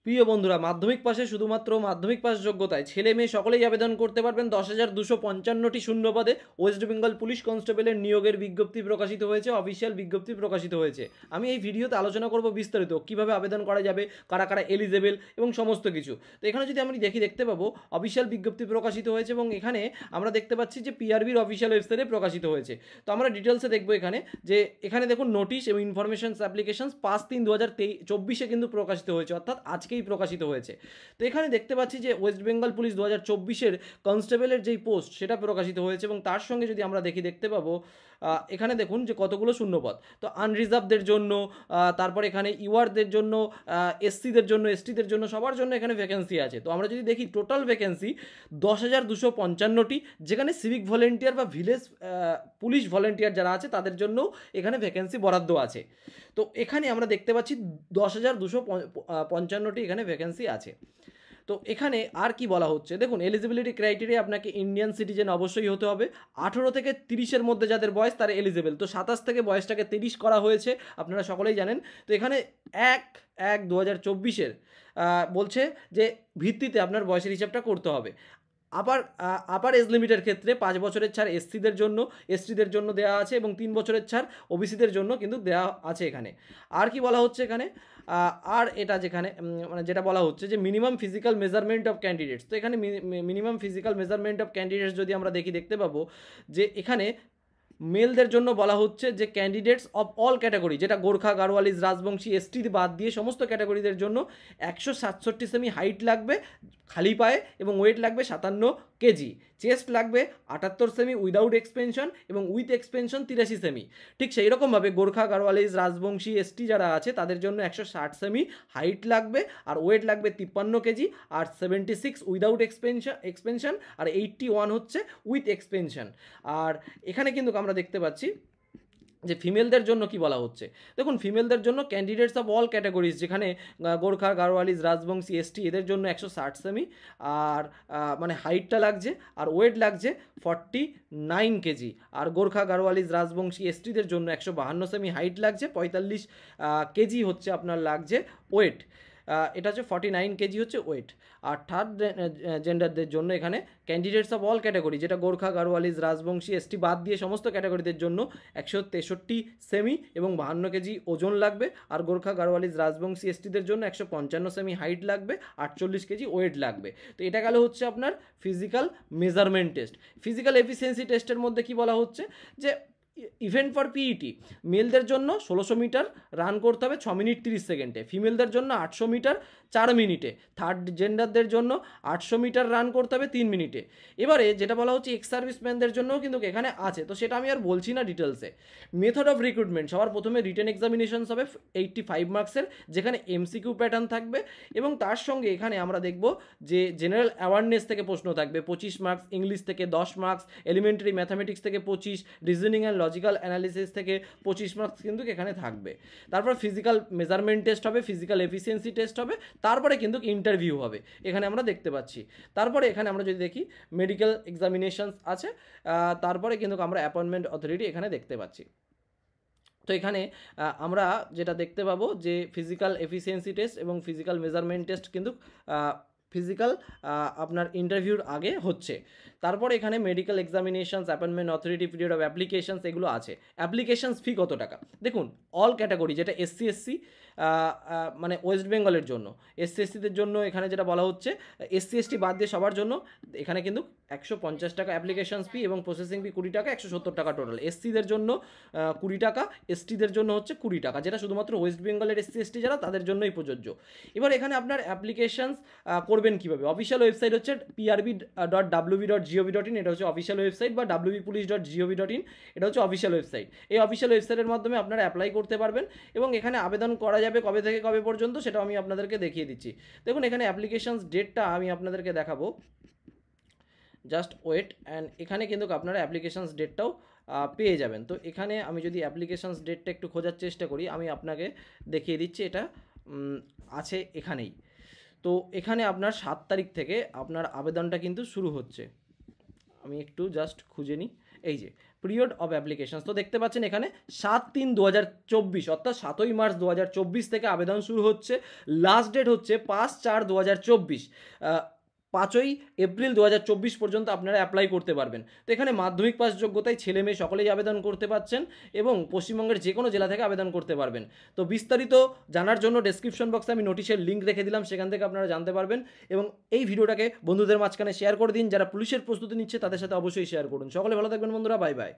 প্রিয় বন্ধুরা, মাধ্যমিক পাশে শুধুমাত্র মাধ্যমিক পাস যোগ্যতায় ছেলে মেয়ে সকলেই আবেদন করতে পারবেন। 10,255টি শূন্যপদে ওয়েস্ট বেঙ্গল পুলিশ কনস্টেবলের নিয়োগের বিজ্ঞপ্তি প্রকাশিত হয়েছে, অফিসিয়াল বিজ্ঞপ্তি প্রকাশিত হয়েছে। আমি এই ভিডিওতে আলোচনা করব বিস্তারিত কীভাবে আবেদন করা যাবে, কারা কারা এলিজেবল এবং সমস্ত কিছু। তো এখানে যদি আমি দেখতে পাবো অফিসিয়াল বিজ্ঞপ্তি প্রকাশিত হয়েছে এবং এখানে আমরা দেখতে পাচ্ছি যে পিআরবির অফিসিয়াল ওয়েবসাইটে প্রকাশিত হয়েছে। তো আমরা ডিটেলসে দেখবো এখানে যে এখানে দেখুন নোটিশ এবং ইনফরমেশনস অ্যাপ্লিকেশনস 5/3/2024 কিন্তু প্রকাশিত হয়েছে, অর্থাৎ আজকেই প্রকাশিত হয়েছে। তো এখানে দেখতে পাচ্ছি যে ওয়েস্ট বেঙ্গল পুলিশ 2024-এর কনস্টেবলের যেই পোস্ট সেটা প্রকাশিত হয়েছে এবং তার সঙ্গে যদি আমরা দেখতে পাবো এখানে দেখুন যে কতগুলো শূন্যপদ। তো আনরিজার্ভদের জন্য, তারপর এখানে ইউআরদের জন্য, এসসিদের জন্য, এসটিদের জন্য, সবার জন্য এখানে ভ্যাকেন্সি আছে। তো আমরা যদি দেখি টোটাল ভ্যাকেন্সি 10,255টি, যেখানে সিভিক ভলেন্টিয়ার বা ভিলেজ পুলিশ ভলেন্টিয়ার যারা আছে তাদের জন্যও এখানে ভ্যাকেন্সি বরাদ্দ আছে। তো এখানে আমরা দেখতে পাচ্ছি 10,255টি এখানে ভ্যাকেন্সি আছে। তো এখানে আর কি বলা হচ্ছে দেখুন, এলিজিবিলিটি ক্রাইটেরিয়া আপনাকে ইন্ডিয়ান সিটিজেন অবশ্যই হতে হবে। 18 থেকে 30-এর মধ্যে যাদের বয়স তারা এলিজিবল। তো 27 থেকে বয়সটাকে 30 করা হয়েছে, আপনারা সকলেই জানেন। তো এখানে 1/1/2024-এর বলছে যে ভিত্তিতে আপনার বয়সের হিসাবটা করতে হবে। আপার এজ লিমিটের ক্ষেত্রে 5 বছরের ছাড় এসসিদের জন্য, এসটিদের জন্য দেওয়া আছে এবং 3 বছরের ছাড় ওবিসিদের জন্য কিন্তু দেওয়া আছে এখানে। আর কি বলা হচ্ছে এখানে, আর এটা যেখানে মানে যেটা বলা হচ্ছে যে minimum physical measurement of candidates. তো এখানে minimum physical measurement of candidates যদি আমরা দেখতে পাবো যে এখানে মেলদের জন্য বলা হচ্ছে যে ক্যান্ডিডেটস অফ অল ক্যাটাগরি, যেটা গোর্খা, গাড়োয়ালিজ, রাজবংশী, এসটি বাদ দিয়ে সমস্ত ক্যাটাগরিদের জন্য 167 সেমি হাইট লাগবে খালি পায়ে এবং ওয়েট লাগবে 57 কেজি। চেস্ট লাগবে 78 সেমি উইদাউট এক্সপেনশন এবং উইথ এক্সপেনশন 83 সেমি। ঠিক সেই রকমভাবে গোর্খা, গাড়োয়ালিজ, রাজবংশী, এসটি যারা আছে তাদের জন্য 160 সেমি হাইট লাগবে আর ওয়েট লাগবে 53 কেজি আর 76 উইদাউট এক্সপেনশন আর 81 হচ্ছে উইথ এক্সপেনশন। আর এখানে কিন্তু আমরা দেখতে পাচ্ছি যে ফিমেলদের জন্য কি বলা হচ্ছে দেখুন, ফিমেলদের জন্য ক্যান্ডিডেটস অফ অল ক্যাটাগরিজ, যেখানে গোর্খা, গাড়োয়ালিজ, রাজবংশী, এসটি এদের জন্য 160 সেমি আর মানে হাইটটা লাগছে আর ওয়েট লাগছে 49 কেজি। আর গোর্খা, গাড়োয়ালিজ, রাজবংশী, এসটিদের জন্য 152 সেমি হাইট লাগছে, 45 কেজি হচ্ছে আপনার লাগছে ওয়েট। এটা হচ্ছে 49 কেজি হচ্ছে ওয়েট। আর থার্ড জেন্ডারদের জন্য এখানে ক্যান্ডিডেটস অফ অল ক্যাটাগরি, যেটা গোর্খা, গাড়োয়ালিজ, রাজবংশী, এসটি বাদ দিয়ে সমস্ত ক্যাটাগরিদের জন্য 163 সেমি এবং 52 কেজি ওজন লাগবে। আর গোর্খা, গাড়োয়ালিজ, রাজবংশী, এসটিদের জন্য 155 সেমি হাইট লাগবে, 48 কেজি ওয়েট লাগবে। তো এটা গেল হচ্ছে আপনার physical measurement test. Physical efficiency টেস্টের মধ্যে কি বলা হচ্ছে যে ইভেন্ট ফর পিইটি মেলদের জন্য 1600 মিটার রান করতে হবে 6 মিনিট 30 সেকেন্ডে, ফিমেলদের জন্য 800 মিটার 4 মিনিটে, থার্ড জেন্ডারদের জন্য 800 মিটার রান করতে হবে 3 মিনিটে। এবারে যেটা বলা হচ্ছে এক্স সার্ভিসম্যানদের জন্যও কিন্তু এখানে আছে, তো সেটা আমি আর বলছি না ডিটেলসে। মেথড অফ রিক্রুটমেন্ট, সবার প্রথমে রিটেন এক্সামিনেশনস হবে 85 মার্কসের, যেখানে এমসিকিউ প্যাটার্ন থাকবে এবং তার সঙ্গে এখানে আমরা দেখব যে জেনারেল অ্যাওয়ারনেস থেকে প্রশ্ন থাকবে 25 মার্কস, ইংলিশ থেকে 10 মার্কস, এলিমেন্টারি ম্যাথামেটিক্স থেকে 25, রিজনিং অ্যান্ড লজিক্যাল অ্যানালিসিস থেকে 25 মার্কস কিন্তু এখানে থাকবে। তারপর ফিজিক্যাল মেজারমেন্ট টেস্ট হবে, ফিজিক্যাল এফিসিয়েন্সি টেস্ট হবে, তারপরে কিন্তু ইন্টারভিউ হবে এখানে আমরা দেখতে পাচ্ছি। তারপরে এখানে আমরা যদি দেখি মেডিকেল এক্সামিনেশনস আছে, তারপরে কিন্তু আমরা অ্যাপয়েন্টমেন্ট অথরিটি এখানে দেখতে পাচ্ছি। তো এখানে আমরা যেটা দেখতে পাবো যে ফিজিক্যাল এফিসিয়েন্সি টেস্ট এবং ফিজিক্যাল মেজারমেন্ট টেস্ট কিন্তু ফিজিক্যাল আপনার ইন্টারভিউর আগে হচ্ছে। তারপর এখানে medical examinations, appointment authority, period of applications এগুলো আছে। অ্যাপ্লিকেশনস ফি কত টাকা দেখুন, অল ক্যাটাগরি যেটা এসসি এসসি মানে ওয়েস্ট বেঙ্গলের জন্য, এসসি এসটিদের জন্য এখানে যেটা বলা হচ্ছে এসসি এসটি বাদ দিয়ে সবার জন্য এখানে কিন্তু 150 টাকা অ্যাপ্লিকেশনস ফি এবং প্রসেসিং ফি 20 টাকা, 170 টাকা টোটাল। এসসিদের জন্য 20 টাকা, এসটিদের জন্য হচ্ছে 20 টাকা, যেটা শুধুমাত্র ওয়েস্ট বেঙ্গলের এসসি এসটি যারা তাদের জন্যই প্রযোজ্য। এবার এখানে আপনার অ্যাপ্লিকেশনস করবেন কীভাবে, অফিসিয়াল ওয়েবসাইট হচ্ছে prb.wb.gov.in, এটা হচ্ছে অফিসিয়াল ওয়েবসাইট, বা wbpolice.gov.in এটা হচ্ছে অফিসিয়াল ওয়েবসাইট। এই অফিসিয়াল ওয়েবসাইটের মাধ্যমে আপনারা অ্যাপ্লাই করতে পারবেন এবং এখানে আবেদন করা যাবে কবে থেকে কবে পর্যন্ত সেটা আমি আপনাদেরকে দেখিয়ে দিচ্ছি। দেখুন এখানে অ্যাপ্লিকেশনস ডেটটা আমি আপনাদেরকে দেখাবো, জাস্ট ওয়েট, অ্যান্ড এখানে কিন্তু আপনারা অ্যাপ্লিকেশনস ডেটটাও পেয়ে যাবেন। তো এখানে আমি যদি অ্যাপ্লিকেশনস ডেটটা একটু খোঁজার চেষ্টা করি, আমি আপনাকে দেখিয়ে দিচ্ছি, এটা আছে এখানেই। তো এখানে আপনার 7 তারিখ থেকে আপনার আবেদনটা কিন্তু শুরু হচ্ছে। আমি একটু জাস্ট খুঁজে নিই, এই যে পিরিয়ড অফ অ্যাপ্লিকেশনস, তো দেখতে পাচ্ছেন এখানে 7/3/2024 অর্থাৎ 7ই মার্চ 2024 থেকে আবেদন শুরু হচ্ছে। লাস্ট ডেট হচ্ছে 5/4/2024, 5ই এপ্রিল 2024 পর্যন্ত আপনারা অ্যাপ্লাই করতে পারবেন। তো এখানে মাধ্যমিক পাস যোগ্যতায় ছেলে মেয়ে সকলেই আবেদন করতে পারছেন এবং পশ্চিমবঙ্গের যে কোনো জেলা থেকে আবেদন করতে পারবেন। তো বিস্তারিত জানার জন্য ডেসক্রিপশন বক্সে আমি নোটিশের লিঙ্ক রেখে দিলাম, সেখান থেকে আপনারা জানতে পারবেন। এবং এই ভিডিওটাকে বন্ধুদের মাঝখানে শেয়ার করে দিন, যারা পুলিশের প্রস্তুতি নিচ্ছে তাদের সাথে অবশ্যই শেয়ার করুন। সকলে ভালো থাকবেন বন্ধুরা, বাই বাই।